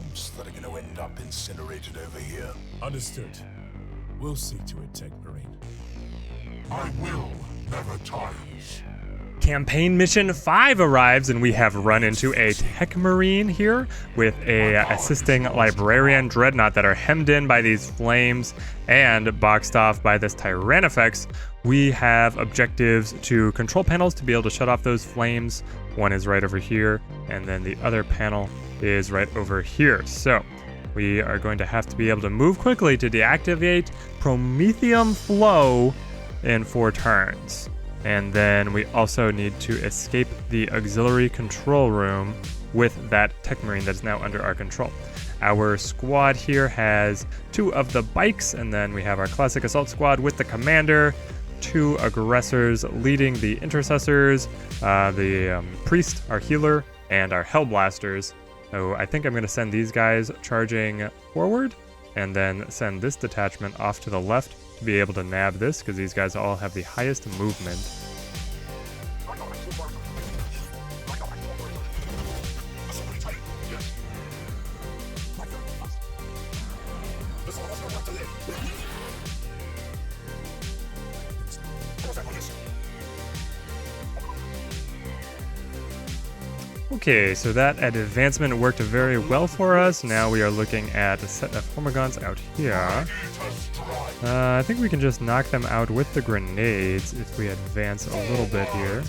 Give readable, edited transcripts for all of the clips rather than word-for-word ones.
chance that are going to end up incinerated over here. Understood. We'll see to it, techmarine. I will never tires. Campaign Mission 5 arrives, and we have run into a techmarine here with a assisting librarian Dreadnaught that are hemmed in by these flames and boxed off by this Tyrannofex. We have objectives to control panels to be able to shut off those flames. One is right over here, and then the other panel is right over here. So we are going to have to be able to move quickly to deactivate Prometheum Flow in 4 turns. And then we also need to escape the auxiliary control room with that techmarine that is now under our control. Our squad here has 2 of the bikes, and then we have our classic assault squad with the commander, 2 aggressors leading the intercessors, the priest, our healer, and our hellblasters. So I think I'm going to send these guys charging forward, and then send this detachment off to the left to be able to nab this, because these guys all have the highest movement. Okay, so that advancement worked very well for us. Now we are looking at a set of Hormigons out here. I think we can just knock them out with the grenades if we advance a little bit here.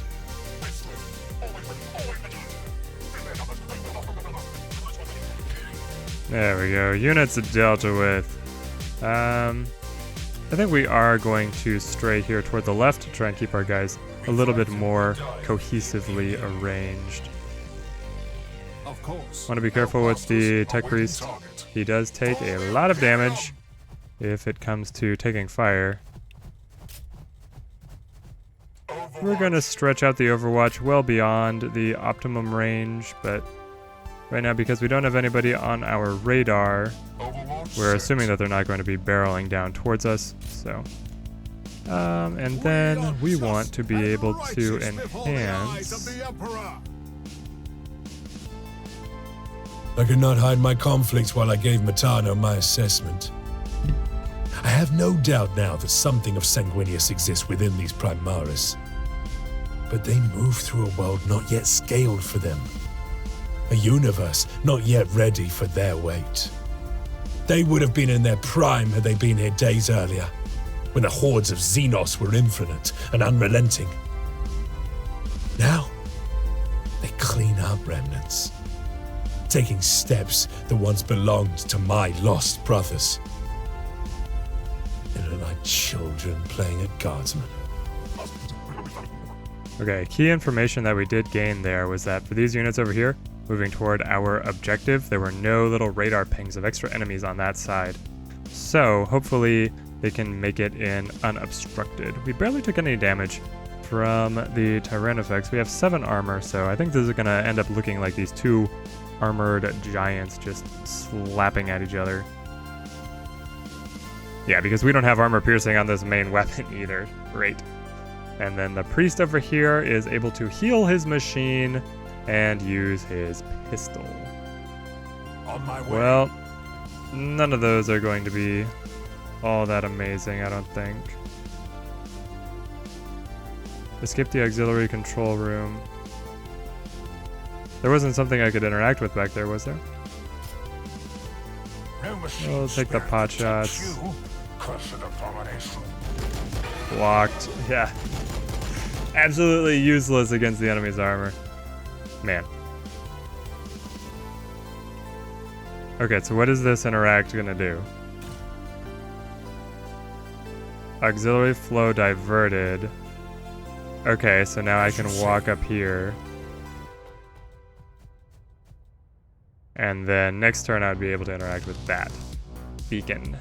There we go, units dealt with. I think we are going to stray here toward the left to try and keep our guys a little bit more cohesively arranged. Want to be careful with the Tech Priest. He does take a lot of damage if it comes to taking fire. We're going to stretch out the Overwatch well beyond the optimum range, but right now, because we don't have anybody on our radar, we're assuming that they're not going to be barreling down towards us. So, and then we want to be able to enhance. I could not hide my conflicts while I gave Matano my assessment. I have no doubt now that something of Sanguinius exists within these Primaris. But they move through a world not yet scaled for them. A universe not yet ready for their weight. They would have been in their prime had they been here days earlier, when the hordes of Xenos were infinite and unrelenting. Now, they clean up remnants, taking steps that once belonged to my lost brothers. They look like children playing at guardsman. Okay, key information that we did gain there was that for these units over here, moving toward our objective, there were no little radar pings of extra enemies on that side. So, hopefully, they can make it in unobstructed. We barely took any damage from the Tyrannofex. We have 7 armor, so I think this is going to end up looking like these 2 armored giants just slapping at each other. Yeah, because we don't have armor piercing on this main weapon either. Great. And then the priest over here is able to heal his machine and use his pistol. On my way. Well, none of those are going to be all that amazing, I don't think. Escape the auxiliary control room. There wasn't something I could interact with back there, was there? We'll take the pot shots. Blocked. Yeah. Absolutely useless against the enemy's armor. Man. Okay, so what is this interact gonna do? Auxiliary flow diverted. Okay, so now I can walk up here. And then next turn I'd be able to interact with that beacon.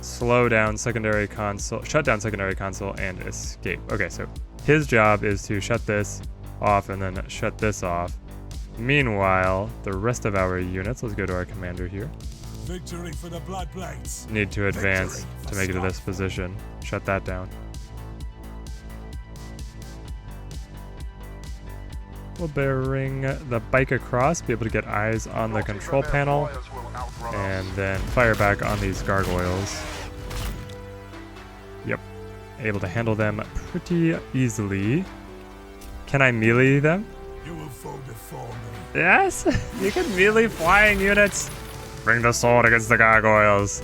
Slow down secondary console, shut down secondary console, and escape. Okay, so his job is to shut this off and then shut this off. Meanwhile, the rest of our units, let's go to our commander here. Victory for the Bloodblades. Need to advance to make it to this position. Shut that down. We'll bring the bike across, be able to get eyes on the control panel, and then fire back on these gargoyles. Yep, able to handle them pretty easily. Can I melee them? You will fall before me. Yes, you can melee flying units. Bring the sword against the gargoyles.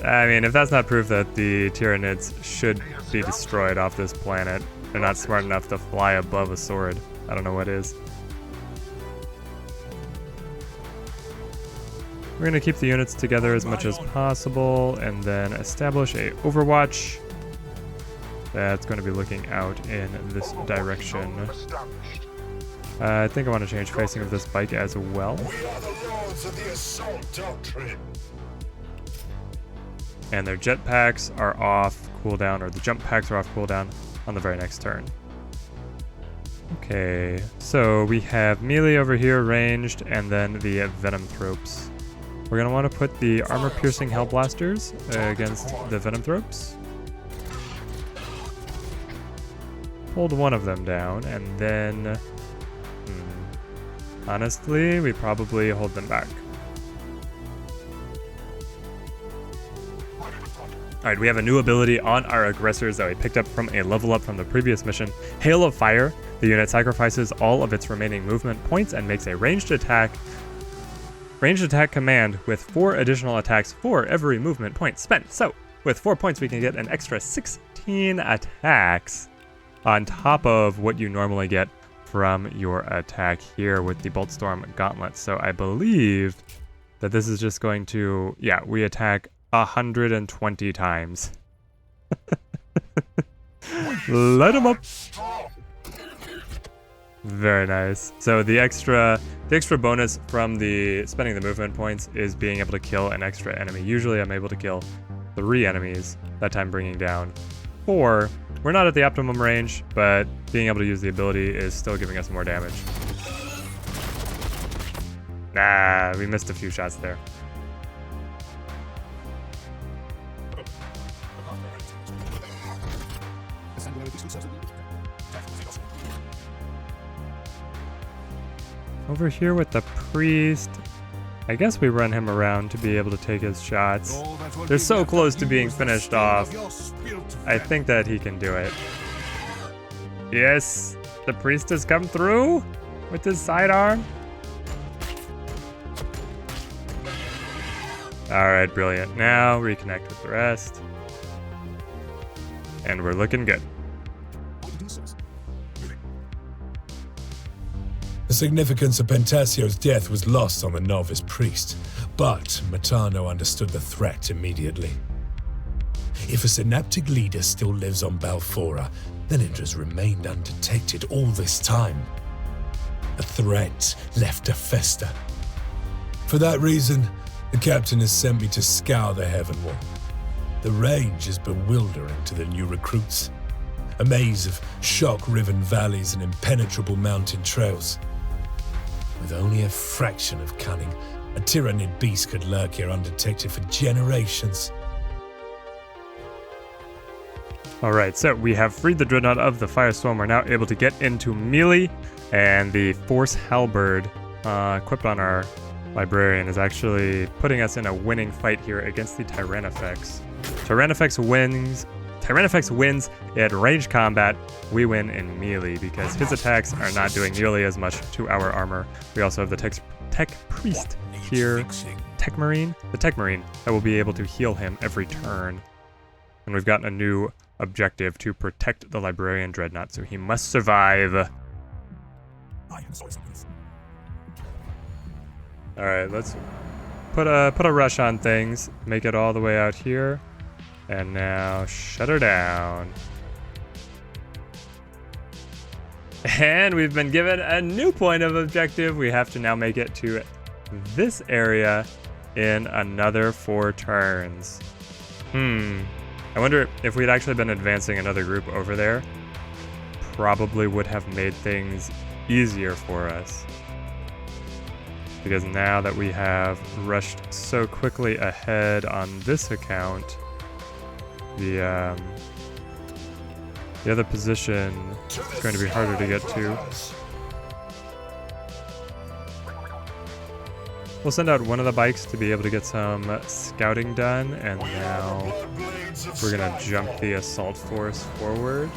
I mean, if that's not proof that the Tyranids should be destroyed off this planet, they're not smart enough to fly above a sword. I don't know what is. We're going to keep the units together as much as possible and then establish a overwatch that's going to be looking out in this direction. I think I want to change facing of this bike as well. We are the lords of the assault doctrine. And their jetpacks are off cooldown, or the jump packs are off cooldown on the very next turn. Okay, so we have melee over here ranged, and then the venom thropes. We're going to want to put the armor-piercing hellblasters against the venom thropes. Hold one of them down, and then... honestly, we probably hold them back. Alright, we have a new ability on our aggressors that we picked up from a level up from the previous mission. Hail of Fire. The unit sacrifices all of its remaining movement points and makes a ranged attack command with 4 additional attacks for every movement point spent. So, with 4 points, we can get an extra 16 attacks on top of what you normally get from your attack here with the Boltstorm Gauntlet. So I believe that this is just going to, yeah, we attack 120 times. Light them up. Very nice. So the extra bonus from the spending the movement points is being able to kill an extra enemy. Usually I'm able to kill 3 enemies, that time bringing down 4. We're not at the optimum range, but being able to use the ability is still giving us more damage. Nah, we missed a few shots there. Over here with the priest, I guess we run him around to be able to take his shots. They're so close to being finished off. I think that he can do it. Yes, the priest has come through with his sidearm. Alright, brilliant. Now reconnect with the rest. And we're looking good. The significance of Pentasio's death was lost on the novice priest, but Matano understood the threat immediately. If a synaptic leader still lives on Balfora, then it has remained undetected all this time. A threat left to fester. For that reason, the captain has sent me to scour the Heavenwall. The range is bewildering to the new recruits. A maze of shock-riven valleys and impenetrable mountain trails. With only a fraction of cunning, a Tyranid beast could lurk here undetected for generations. Alright, so we have freed the Dreadnaught of the Firestorm. We're now able to get into melee, and the Force Halberd equipped on our librarian is actually putting us in a winning fight here against the Tyrannofex. Tyrannofex wins at range combat. We win in melee because his attacks are not doing nearly as much to our armor. We also have the tech priest here, techmarine, the techmarine that will be able to heal him every turn. And we've gotten a new objective to protect the librarian Dreadnaught, so he must survive. Alright, let's put a rush on things, make it all the way out here, and now shut her down. And we've been given a new point of objective. We have to now make it to this area in another 4 turns. I wonder if we'd actually been advancing another group over there, probably would have made things easier for us. Because now that we have rushed so quickly ahead on this account, the other position is going to be harder to get to. We'll send out one of the bikes to be able to get some scouting done, and now we're gonna jump the assault force forward.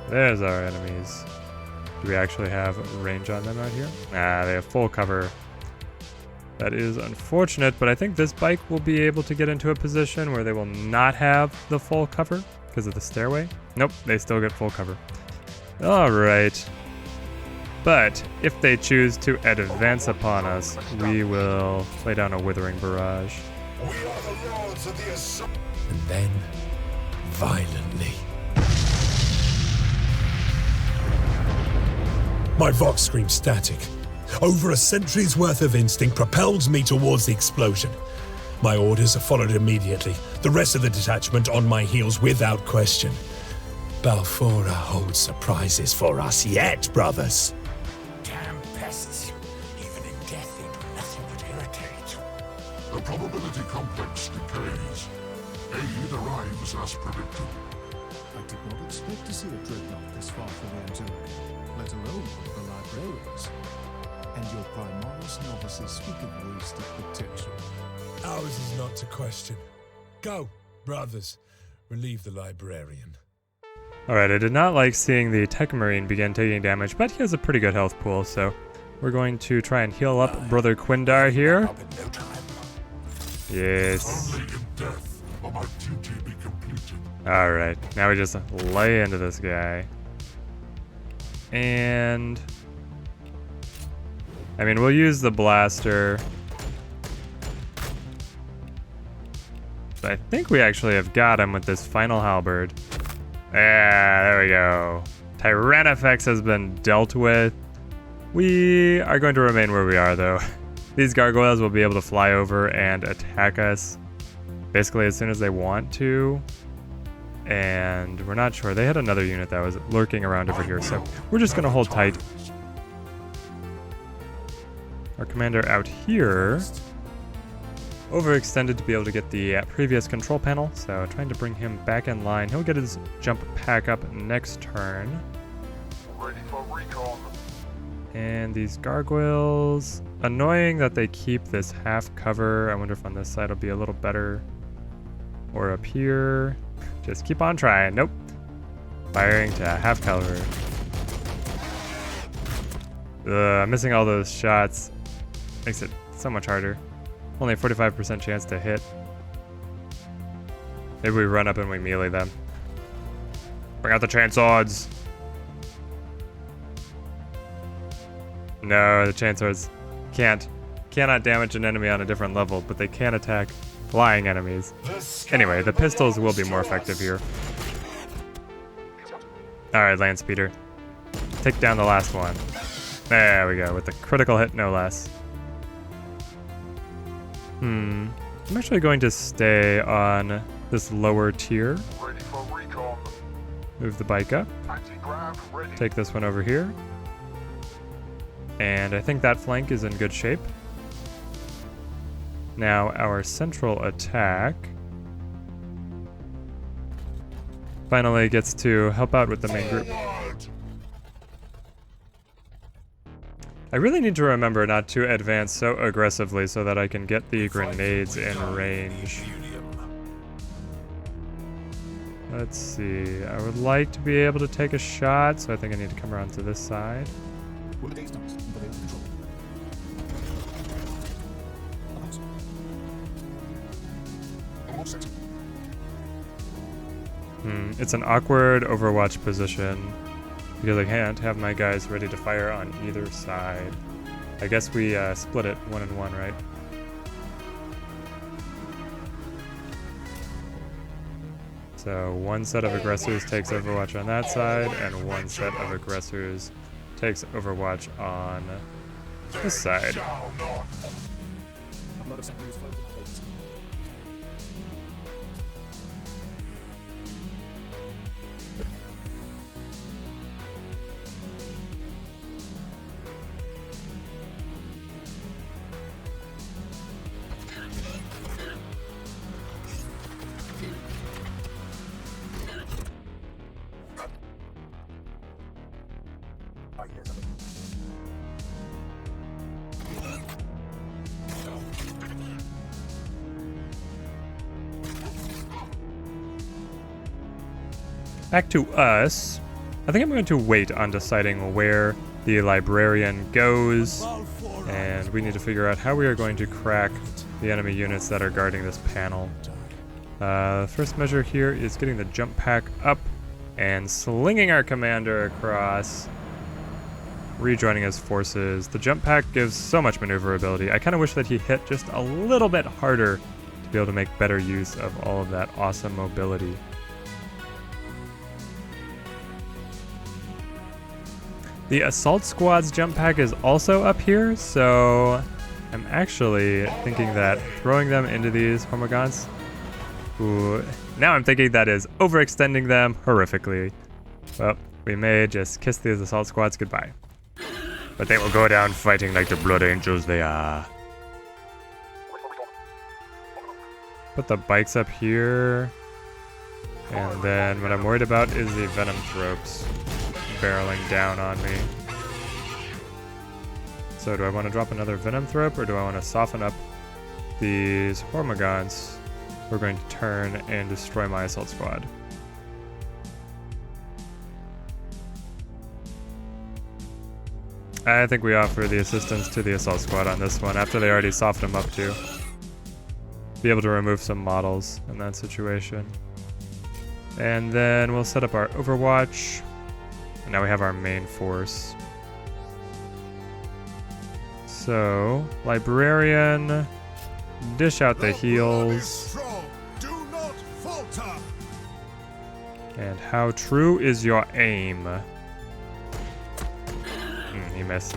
There's our enemies. Do we actually have range on them out here? Nah, they have full cover. That is unfortunate, but I think this bike will be able to get into a position where they will not have the full cover because of the stairway. Nope, they still get full cover. Alright. But if they choose to advance upon us, we will lay down a withering barrage. We are the lords of the assault. And then, violently. My Vox screams static. Over a century's worth of instinct propels me towards the explosion. My orders are followed immediately, the rest of the detachment on my heels without question. Balfora holds surprises for us yet, brothers. Damn pests. Even in death, they do nothing but irritate. The probability complex decays. Aid arrives as predicted. I did not expect to see a Dreadnaught this far from the Antilles, let alone one of the librarians. And your Primaris novices speak of wasted potential. Ours is not to question. Go, brothers. Relieve the librarian. Alright, I did not like seeing the techmarine begin taking damage, but he has a pretty good health pool, so we're going to try and heal up Brother Quindar here. Up in no time. Yes. Only in death will my duty be completed. Alright, now we just lay into this guy. And I mean, we'll use the blaster. But I think we actually have got him with this final halberd. Yeah, there we go. Tyrannofex has been dealt with. We are going to remain where we are, though. These gargoyles will be able to fly over and attack us basically as soon as they want to. And we're not sure. They had another unit that was lurking around over here, so we're just going to hold tight. Our commander out here overextended to be able to get the previous control panel, so trying to bring him back in line. He'll get his jump pack up next turn. Ready for recon. And these gargoyles, annoying that they keep this half cover. I wonder if on this side will be a little better, or up here. Just keep on trying. Nope. Firing to half cover. Ugh, missing all those shots makes it so much harder. Only a 45% chance to hit. Maybe we run up and we melee them. Bring out the chain swords. No, the chain swords cannot damage an enemy on a different level, but they can attack flying enemies. Anyway, the pistols will be more effective here. Alright, land speeder. Take down the last one. There we go, with the critical hit, no less. I'm actually going to stay on this lower tier. Ready for recon. Move the bike up. Anti-grav ready. Take this one over here. And I think that flank is in good shape. Now our central attack finally gets to help out with the main group. I really need to remember not to advance so aggressively so that I can get the grenades in range. Let's see, I would like to be able to take a shot, so I think I need to come around to this side. It's an awkward Overwatch position because I can't have my guys ready to fire on either side. I guess we split it 1 and 1, right? So one set of aggressors takes Overwatch on that side, and one set of aggressors takes Overwatch on this side. back to us. I think I'm going to wait on deciding where the librarian goes, and we need to figure out how we are going to crack the enemy units that are guarding this panel. First measure here is getting the jump pack up and slinging our commander across, rejoining his forces. The jump pack gives so much maneuverability. I kind of wish that he hit just a little bit harder to be able to make better use of all of that awesome mobility. The assault squad's jump pack is also up here, so I'm actually thinking that throwing them into these Hormagaunts, ooh, now I'm thinking that is overextending them horrifically. Well, we may just kiss these assault squads goodbye. But they will go down fighting like the blood angels they are. Put the bikes up here. And then what I'm worried about is the venom tropes barreling down on me. So do I want to drop another venom thrope, or do I want to soften up these Hormagaunts who are going to turn and destroy my assault squad? I think we offer the assistance to the assault squad on this one after they already softened them up to be able to remove some models in that situation. And then we'll set up our Overwatch. And now we have our main force. So, librarian, dish out the heals. Do not falter. And how true is your aim? He missed.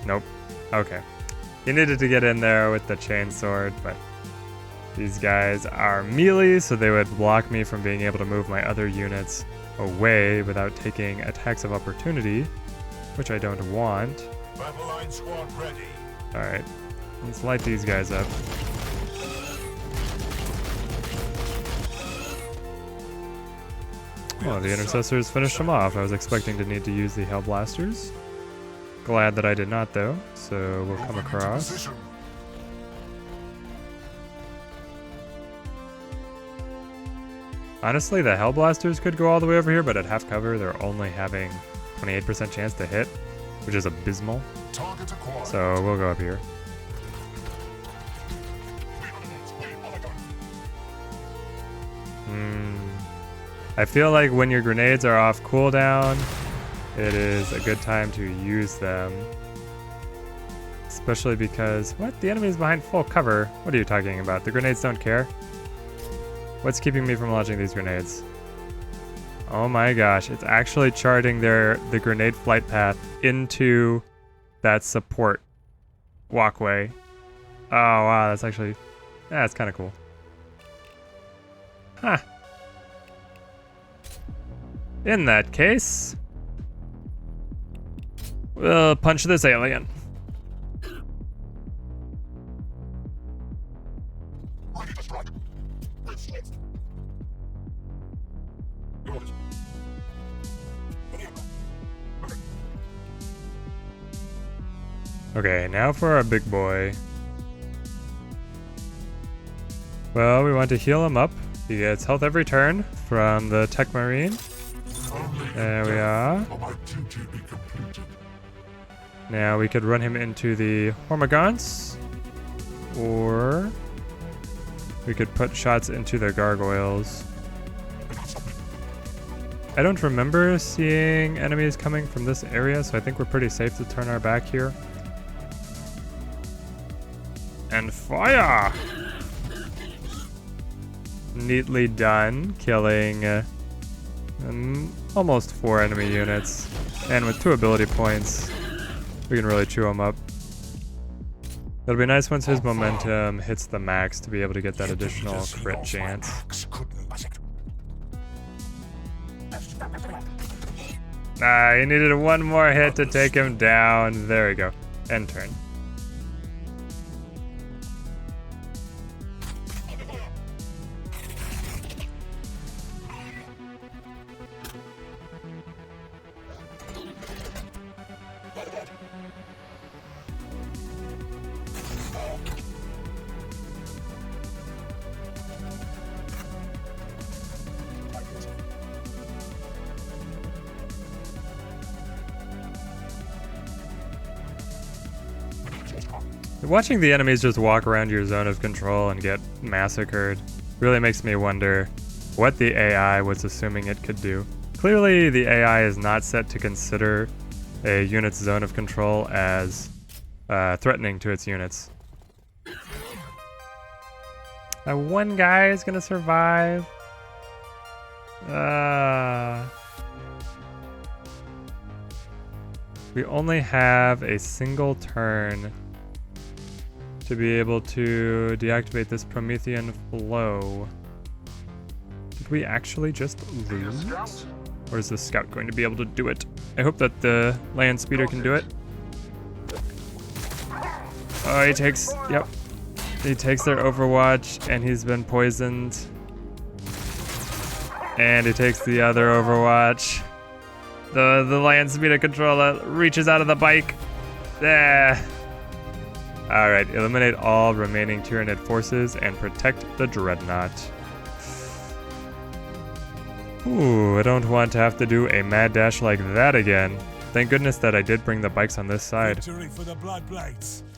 Nope. Okay. He needed to get in there with the chainsword, but these guys are melee, so they would block me from being able to move my other units away without taking attacks of opportunity, which I don't want. Battle line squad ready. Alright. Let's light these guys up. Oh, the intercessors finished them off. I was expecting to need to use the Hellblasters. Glad that I did not, though. So we'll come across. Honestly, the Hellblasters could go all the way over here, but at half cover, they're only having 28% chance to hit, which is abysmal. So we'll go up here. I feel like when your grenades are off cooldown, it is a good time to use them. Especially because, what? The enemy is behind full cover. What are you talking about? The grenades don't care? What's keeping me from launching these grenades? Oh my gosh, it's actually charting the grenade flight path into that support walkway. Oh wow, that's actually, that's kind of cool. Huh. In that case, we'll punch this alien. Okay, now for our big boy. Well, we want to heal him up. He gets health every turn from the techmarine. There we are. Now we could run him into the Hormagaunts, or we could put shots into the gargoyles. I don't remember seeing enemies coming from this area, so I think we're pretty safe to turn our back here. And fire! Neatly done, killing almost 4 enemy units. And with 2 ability points, we can really chew them up. It'll be nice once his momentum hits the max to be able to get that additional crit chance. Ah, he needed 1 more hit to take him down. There we go. End turn. Watching the enemies just walk around your zone of control and get massacred really makes me wonder what the AI was assuming it could do. Clearly, the AI is not set to consider a unit's zone of control as threatening to its units. That one guy is gonna survive. We only have a single turn to be able to deactivate this Promethean flow. Did we actually just lose? Or is the scout going to be able to do it? I hope that the land speeder can do it. Oh, he takes, yep. He takes their Overwatch and he's been poisoned. And he takes the other Overwatch. The land speeder controller reaches out of the bike. There. Alright, eliminate all remaining Tyranid forces and protect the Dreadnaught. Ooh, I don't want to have to do a mad dash like that again. Thank goodness that I did bring the bikes on this side.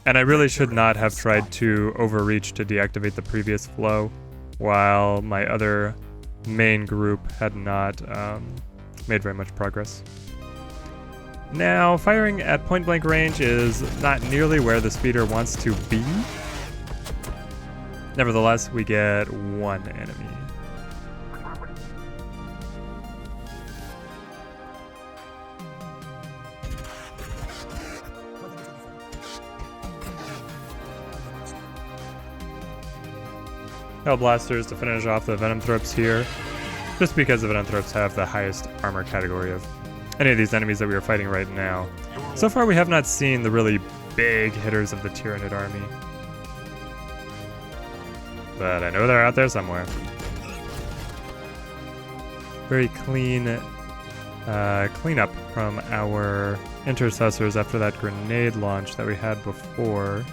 And I really should not have tried to overreach to deactivate the previous flow, while my other main group had not made very much progress. Now, firing at point blank range is not nearly where the speeder wants to be. Nevertheless, we get one enemy. Hellblasters to finish off the Venomthropes here, just because the Venomthropes have the highest armor category of any of these enemies that we are fighting right now. So far we have not seen the really big hitters of the Tyranid army, but I know they're out there somewhere. Very clean cleanup from our intercessors after that grenade launch that we had before.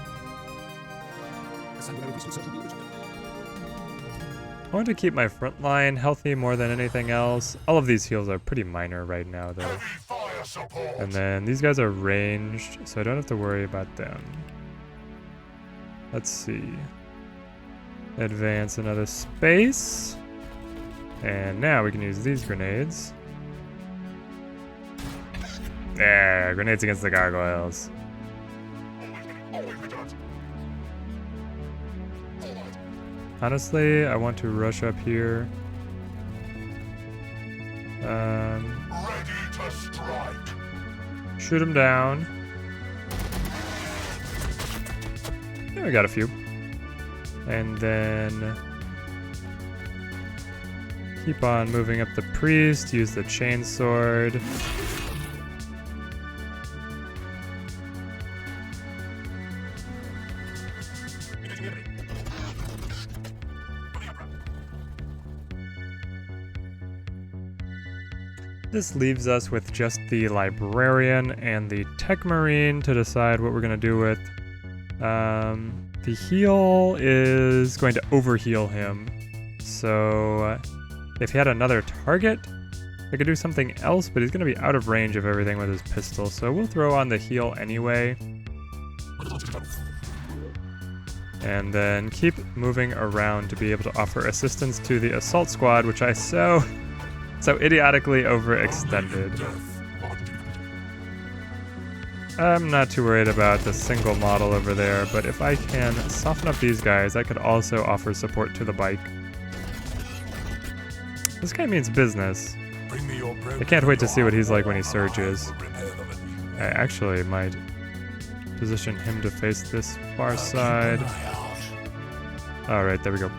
I want to keep my front line healthy more than anything else. All of these heals are pretty minor right now, though. And then these guys are ranged, so I don't have to worry about them. Let's see. Advance another space. And now we can use these grenades. There, grenades against the gargoyles. Honestly, I want to rush up here. Shoot him down. Yeah, we got a few. And then keep on moving up the priest, use the chainsword. This leaves us with just the librarian and the techmarine to decide what we're going to do with. The heal is going to overheal him. So if he had another target, I could do something else, but he's going to be out of range of everything with his pistol. So we'll throw on the heal anyway. And then keep moving around to be able to offer assistance to the assault squad, which I so idiotically overextended. I'm not too worried about the single model over there, but if I can soften up these guys, I could also offer support to the bike. This guy means business. I can't wait to see what he's like when he surges. I actually might position him to face this far side. Alright, there we go.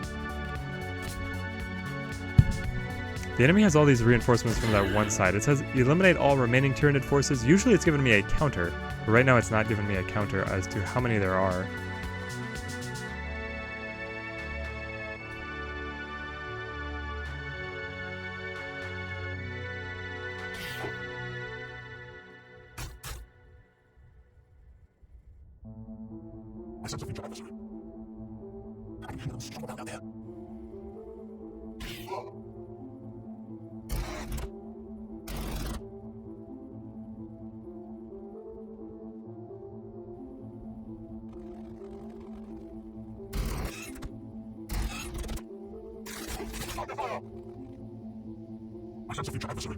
The enemy has all these reinforcements from that one side. It says eliminate all remaining Tyranid forces. Usually it's given me a counter, but right now it's not giving me a counter as to how many there are. I sense a future adversary. I can hear them struggle down there. I sense a future adversary.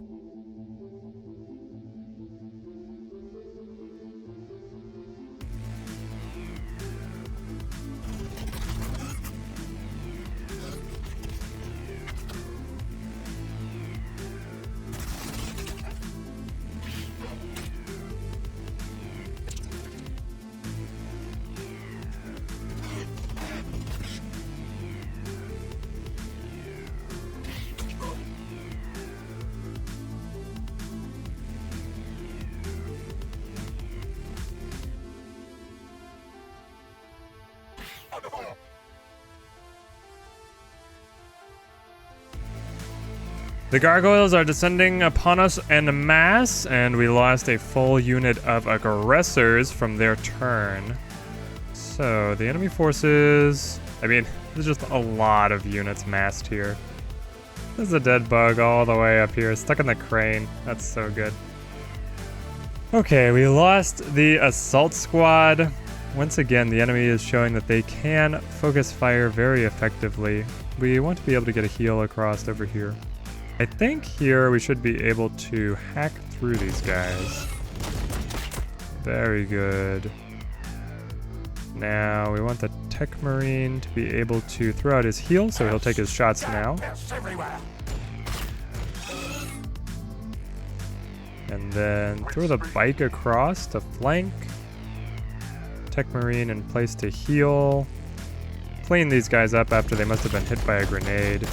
The gargoyles are descending upon us en masse, and we lost a full unit of aggressors from their turn. So the enemy forces, I mean, there's just a lot of units massed here. There's a dead bug all the way up here, stuck in the crane. That's so good. Okay, we lost the assault squad. Once again, the enemy is showing that they can focus fire very effectively. We want to be able to get a heal across over here. I think here we should be able to hack through these guys. Very good. Now we want the techmarine to be able to throw out his heal, so he'll take his shots now. And then throw the bike across to flank. Techmarine in place to heal. Clean these guys up after they must have been hit by a grenade.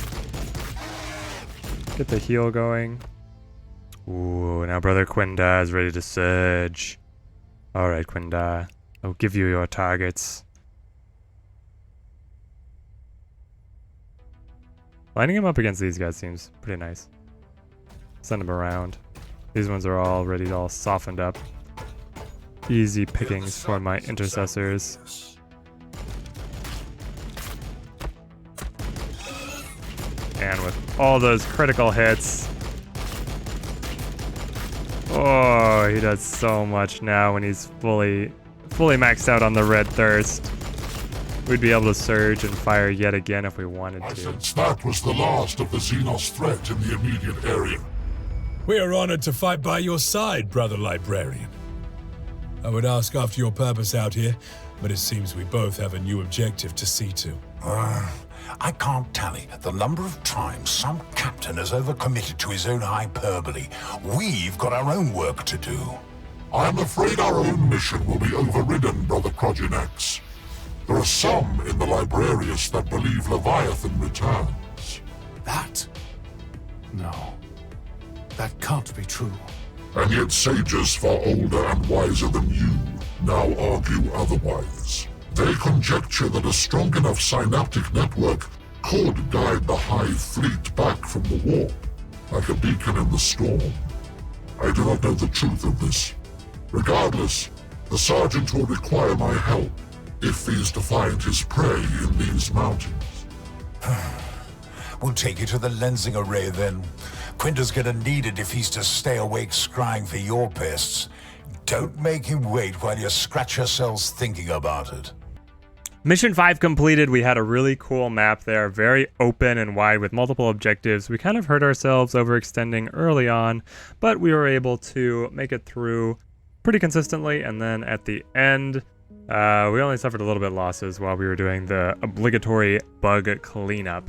Get the heal going. Ooh, now Brother Quinda is ready to surge. Alright, Quinda. I'll give you your targets. Lining him up against these guys seems pretty nice. Send them around. These ones are already all softened up. Easy pickings for my intercessors. And with all those critical hits. Oh, he does so much now when he's fully maxed out on the red thirst. We'd be able to surge and fire yet again if we wanted I to. sense that was the last of the Xenos threat in the immediate area. We are honored to fight by your side, Brother Librarian. I would ask after your purpose out here, but it seems we both have a new objective to see to. I can't tally the number of times some captain has overcommitted to his own hyperbole. We've got our own work to do. I'm afraid our own mission will be overridden, Brother Progenex. There are some in the Librarius that believe Leviathan returns. That? No. That can't be true. And yet sages far older and wiser than you now argue otherwise. They conjecture that a strong enough synaptic network could guide the Hive fleet back from the warp, like a beacon in the storm. I do not know the truth of this. Regardless, the Sergeant will require my help if he is to find his prey in these mountains. We'll take you to the lensing array then. Quinta's gonna need it if he's to stay awake scrying for your pests. Don't make him wait while you scratch yourselves thinking about it. Mission 5 completed. We had a really cool map there, very open and wide with multiple objectives. We kind of hurt ourselves overextending early on, but we were able to make it through pretty consistently, and then at the end, we only suffered a little bit losses while we were doing the obligatory bug cleanup.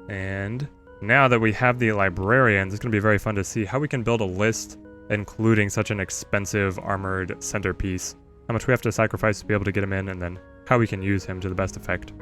And now that we have the librarians, it's going to be very fun to see how we can build a list including such an expensive armored centerpiece. How much we have to sacrifice to be able to get him in, and then how we can use him to the best effect.